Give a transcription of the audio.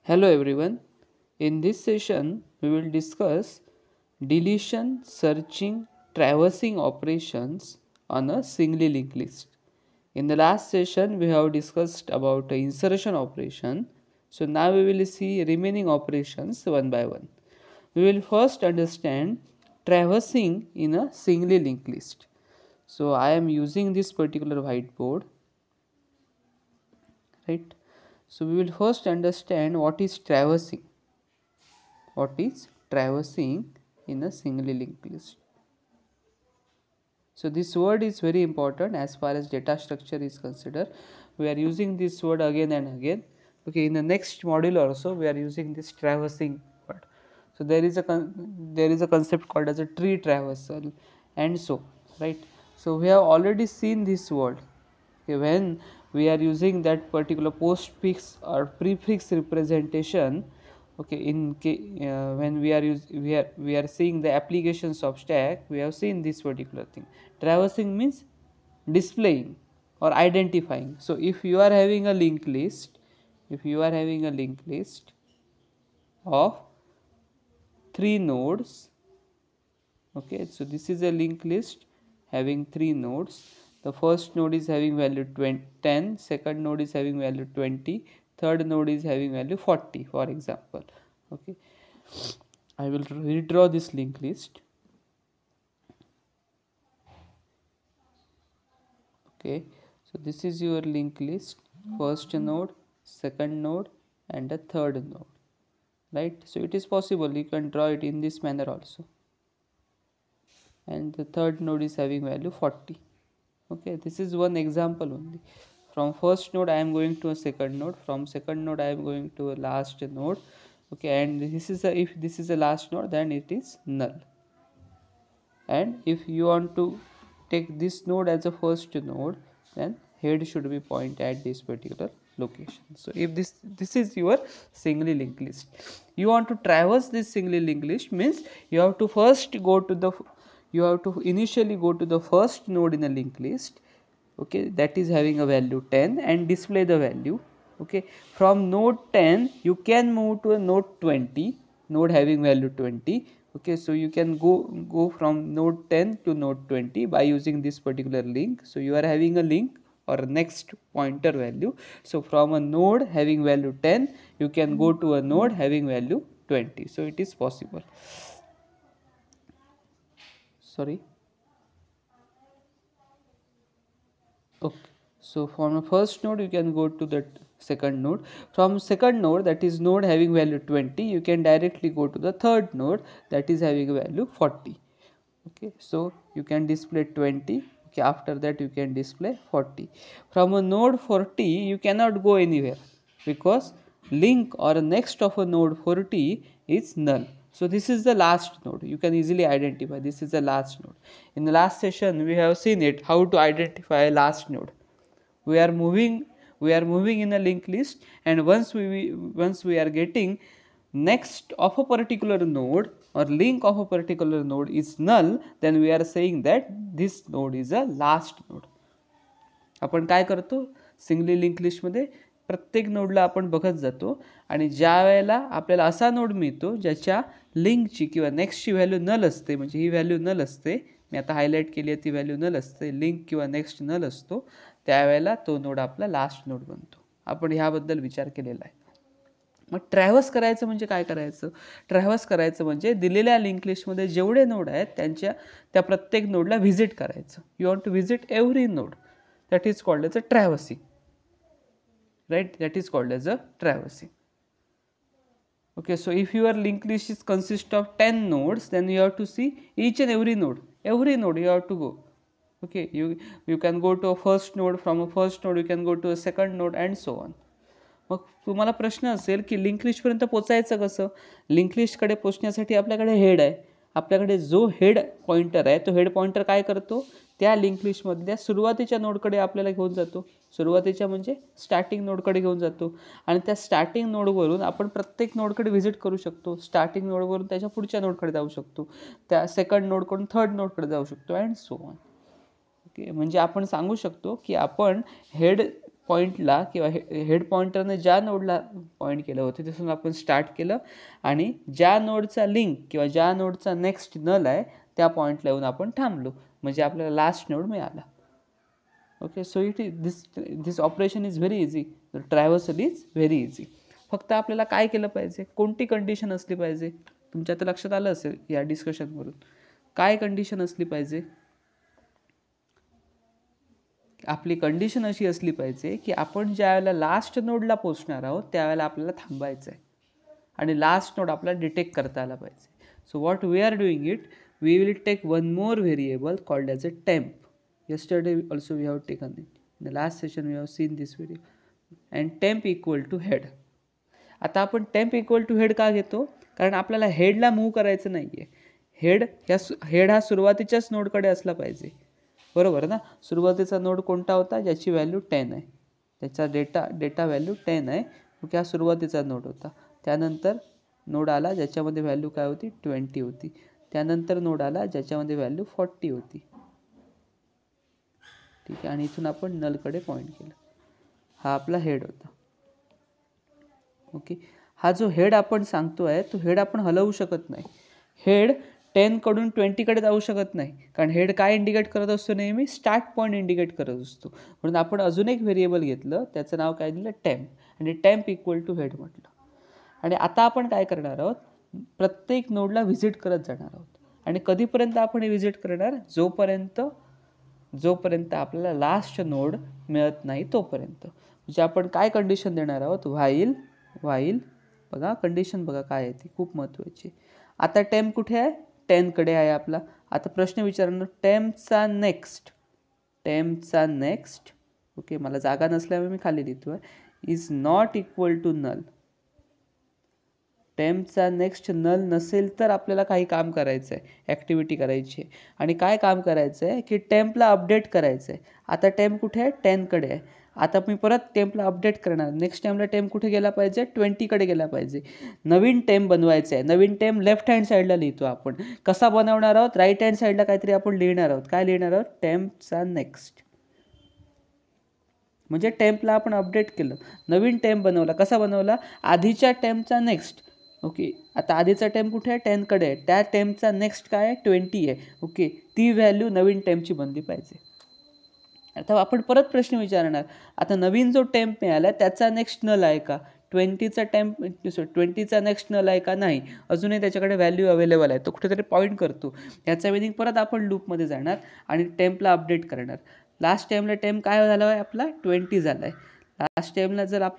Hello everyone. In this session, we will discuss deletion, searching, traversing operations on a singly linked list. In the last session, we have discussed about the insertion operation. So now we will see remaining operations one by one. We will first understand traversing in a singly linked list. So I am using this particular whiteboard, right? So we will first understand what is traversing. What is traversing in a singly linked list? So this word is very important as far as data structure is considered. We are using this word again and again. Okay, in the next module also we are using this traversing word. So there is a concept called as a tree traversal and so, right. So we have already seen this word. Okay, when we are using that particular postfix or prefix representation, okay, when we are seeing the applications of stack, we have seen this particular thing. Traversing means displaying or identifying. So if you are having a linked list, of 3 nodes, okay, so this is a linked list having 3 nodes. The first node is having value 10, second node is having value 20, third node is having value 40, for example. Okay, I will redraw this linked list. Okay, so this is your linked list, first node, second node and a third node, right. So it is possible you can draw it in this manner also, and the third node is having value 40. Okay, this is one example only. From first node I am going to a second node, from second node I am going to a last node. Okay, and this is if this is a last node, then it is null. And if you want to take this node as a first node, then head should be point at this particular location. So if this is your singly linked list, you want to traverse this singly linked list, means you have to first go to the initially go to the first node in a linked list, okay, that is having a value 10, and display the value. Okay, from node 10 you can move to a node 20, node having value 20. Okay, so you can go from node 10 to node 20 by using this particular link. So you are having a link or a next pointer value. So from a node having value 10 you can go to a node having value 20. So it is possible. Sorry. Okay, so from the first node you can go to the second node. From second node, that is node having value 20, you can directly go to the third node that is having a value 40. Okay, so you can display 20. Okay, after that you can display 40. From a node 40 you cannot go anywhere because link or next of a node 40 is null. So this is the last node. You can easily identify this is the last node. In the last session we have seen it how to identify a last node. We are moving in a linked list, and once we are getting next of a particular node or link of a particular node is null, then we are saying that this node is a last node. आपण काय करतो singly link लिस्टमध्ये प्रत्येक नोडला आपण बघत जातो आणि ज्या वेळेला आपल्याला असा नोड मिळतो ज्याच्या लिंकची किंवा नेक्स्टची व्हॅल्यू नल असते, म्हणजे ही व्हॅल्यू नल असते, मी आता हायलाइट केली आहे ती व्हॅल्यू नल असते, लिंक किंवा नेक्स्ट नल असतो, त्यावेळेला तो नोड आपला लास्ट नोड बनतो. आपण ह्याबद्दल विचार केलेला आहे. मग ट्रॅव्हर्स करायचं म्हणजे काय करायचं? ट्रॅव्हर्स करायचं म्हणजे दिलेल्या लिंक लिस्टमध्ये जेवढे नोड आहेत त्या प्रत्येक नोडला व्हिजिट करायचं. You want to visit every node. That is called as a traversing, right? That is called as a traversing. Okay, so if your linked list is consist of 10 nodes, then you have to see each and every node you have to go. Okay, you can go to a first node, from a first node you can go to a second node and so on. मग तुम्हाला प्रश्न असेल की link लिस्टपर्यंत पोचायचं कसं? Link लिस्टकडे पोचण्यासाठी आपल्याकडे head आहे. आपल्याकडे जो हेड पॉइंटर आहे तो हेड पॉइंटर काय करतो? त्या लिंक लिस्टमधल्या सुरुवातीच्या नोडकडे आपल्याला घेऊन जातो. सुरुवातीच्या म्हणजे स्टार्टिंग नोडकडे घेऊन जातो आणि त्या स्टार्टिंग नोडवरून आपण प्रत्येक नोडकडे व्हिजिट करू शकतो. स्टार्टिंग नोडवरून त्याच्या पुढच्या नोडकडे जाऊ शकतो, त्या सेकंड नोडकडून थर्ड नोडकडे जाऊ शकतो अँड सो ऑन. ओके, म्हणजे आपण सांगू शकतो की आपण हेड पॉईंटला किंवा हेड पॉईंटरने ज्या नोडला पॉईंट केलं होतं तिथून आपण स्टार्ट केलं आणि ज्या नोडचा लिंक किंवा ज्या नोडचा नेक्स्ट नल आहे त्या पॉईंटला येऊन आपण थांबलो, म्हणजे आपल्याला लास्ट नोड मिळाला. Okay, so it is this operation is very easy. Traversal is very easy. फक्त आपल्याला काय केलं पाहिजे, कोणती कंडिशन असली पाहिजे, तुमच्या आता लक्षात आलं असेल या डिस्कशनवरून. काय कंडिशन असली पाहिजे, आपली कंडिशन अशी असली पाहिजे की आपण ज्या वेळेला लास्ट नोडला पोहोचणार आहोत त्यावेळेला आपल्याला थांबायचं आहे आणि लास्ट नोड आपल्याला डिटेक्ट करता आला पाहिजे. So what we are doing it, we will take one more variable called as a temp. Yesterday also we have taken it. In the last session we have seen this video. And temp equal to head. आता आपण temp equal to head का घेतो, कारण आपल्याला हेडला move करायचं नाही आहे. Head हा सुरुवातीच्याच नोडकडे असला पाहिजे, बरोबर ना. सुरुवातीचा नोड कोणता होता, ज्याची व्हॅल्यू 10 आहे, त्याचा डेटा व्हॅल्यू 10 आहे. ओके, हा सुरुवातीचा नोड होता. त्यानंतर नोड आला ज्याच्यामध्ये व्हॅल्यू काय होती, 20 होती. त्यानंतर नोड आला ज्याच्यामध्ये व्हॅल्यू 40 होती. ठीक आहे, आणि इथून आपण नलकडे पॉईंट केलं. हा आपला हेड होता. ओके, हा जो हेड आपण सांगतो आहे तो हेड आपण हलवू शकत नाही. हेड 10 कडून 20 कडे जाऊ शकत नाही, कारण हेड काय इंडिकेट करत असतो, नेहमी स्टार्ट पॉईंट इंडिकेट करत असतो. म्हणून आपण अजून एक व्हेरिएबल घेतलं, त्याचं नाव काय दिलं, टेम्प, आणि टेम्प इक्वल टू हेड म्हटलं. आणि आता आपण काय करणार आहोत, प्रत्येक नोडला व्हिजिट करत जाणार आहोत. आणि कधीपर्यंत आपण हे व्हिजिट करणार, जोपर्यंत आपल्याला लास्ट नोड मिळत नाही तोपर्यंत. म्हणजे आपण काय कंडिशन देणार आहोत, व्हाईल बघा, कंडिशन बघा काय आहे ती, खूप महत्त्वाची. आता टेम्प कुठे आहे, 10 कडे आहे आपला. आता प्रश्न विचारणार, टेम्पचा नेक्स्ट, ओके, मला जागा नसल्यामुळे मी खाली लिहितो आहे, is not equal to null. टेम्पचा नेक्स्ट नल नसेल तर आपल्याला काही काम करायचं आहे, ॲक्टिव्हिटी करायची आहे. आणि काय काम करायचं आहे की टेम्पला अपडेट करायचं आहे. आता टेम्प कुठे आहे, 10 कडे आहे. आता मी परत टेम्पला अपडेट करणार. नेक्स्ट टाईमला टेम्प कुठे गेला पाहिजे, 20 कडे गेला पाहिजे. नवीन टेम्प बनवायचं आहे. नवीन टेम्प लेफ्ट हँड साईडला लिहितो आपण. कसा बनवणार आहोत, राईट हँड साईडला काहीतरी आपण लिहिणार आहोत. काय लिहिणार आहोत, टेम्पचा नेक्स्ट. म्हणजे टेम्पला आपण अपडेट केलं, नवीन टेम्प बनवला. कसा बनवला, आधीच्या टेम्पचा नेक्स्ट. ओके, आता आधीचा टेम्प कुठे आहे, 10 कडे आहे. त्या टेम्पचा नेक्स्ट काय आहे, 20 आहे. ओके, ती व्हॅल्यू नवीन टेम्पची बनली पाहिजे. आता आपण परत प्रश्न विचारणार, आता नवीन जो टेम्प मिळाला त्याचा नेक्स्ट नल आहे का, 20चा नेक्स्ट नल आहे का, नाही, अजूनही त्याच्याकडे व्हॅल्यू अवेलेबल आहे, तो कुठेतरी पॉईंट करतो. याचा मिनिंग परत आपण लूपमध्ये जाणार आणि टेम्पला अपडेट करणार. लास्ट टाईमला टेम्प काय झाला आहे आपला, 20 झाला आहे. लास्ट टाईमला जर आपला